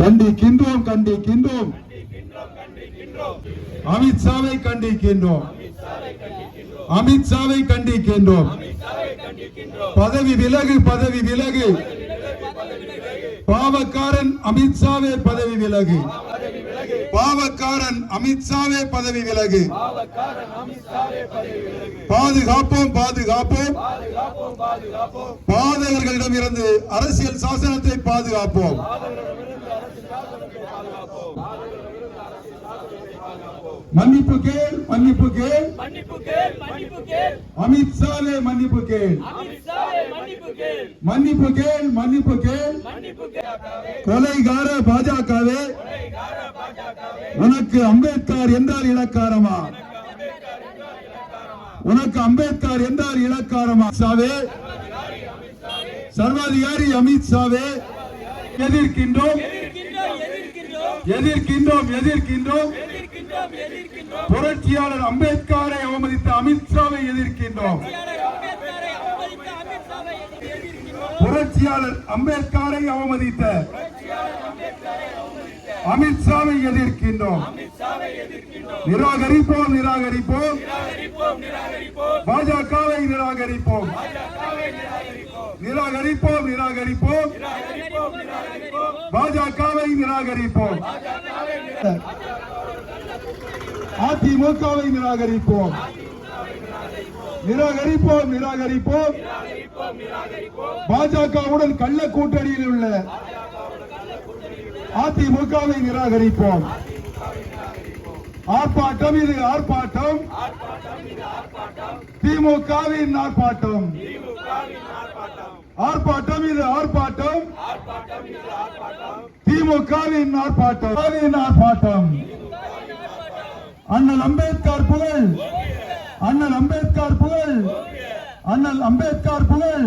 கண்டிக்கின்றோம் கண்டிக்கின்றோம் அமித்ஷாவை கண்டிக்கின்றோம் அமித்ஷாவை கண்டிக்கின்றோம் பதவி விலகு பதவி விலகு பாவக்காரன் அமித்ஷாவே பதவி விலகு பாவக்காரன் அமித்ஷாவே பதவி விலகு பாதுகாப்போம் பாதுகாப்போம் பாதகர்களிடம் இருந்து அரசியல் சாசனத்தை பாதுகாப்போம் மன்னிப்பு கேள் மன்னிப்பு கேள் அமித்ஷாவே மன்னிப்பு கேள் மன்னிப்பு கேள் மன்னிப்பு கேள் கொலைகார பாஜகவே உனக்கு அம்பேத்கர் என்றால் இலக்காரமா உனக்கு அம்பேத்கர் என்றால் இலக்காரமா சர்வாதிகாரி அமித்ஷாவே எதிர்க்கின்றோம் எதிர்க்கின்றோம் எதிர்க்கின்றோம் புரட்சியாளர் அம்பேத்கரை அவமதித்த அமித்ஷாவை எதிர்க்கின்றோம் புரட்சியாளர் அம்பேத்கரை அவமதித்த அமித்ஷாவை எதிர்க்கின்றோம் நிராகரிப்போம் நிராகரிப்போம் பாஜகவை நிராகரிப்போம் நிராகரிப்போம் நிராகரிப்போம் பாஜகவை நிராகரிப்போம் அதிமுகவை நிராகரிப்போம் நிராகரிப்போம் நிராகரிப்போம் பாஜகவுடன் கள்ள கூட்டணியில் உள்ள அதிமுகவை நிராகரிப்போம் ஆர்ப்பாட்டம் இது ஆர்ப்பாட்டம் திமுகவின் ஆர்ப்பாட்டம் ஆர்ப்பாட்டம் இது ஆர்ப்பாட்டம் திமுகவின் ஆர்ப்பாட்டம் ஆர்ப்பாட்டம் அண்ணல் அம்பேத்கர் புகழ் அண்ணல் அம்பேத்கர் புகழ் அண்ணல் அம்பேத்கர் புகழ்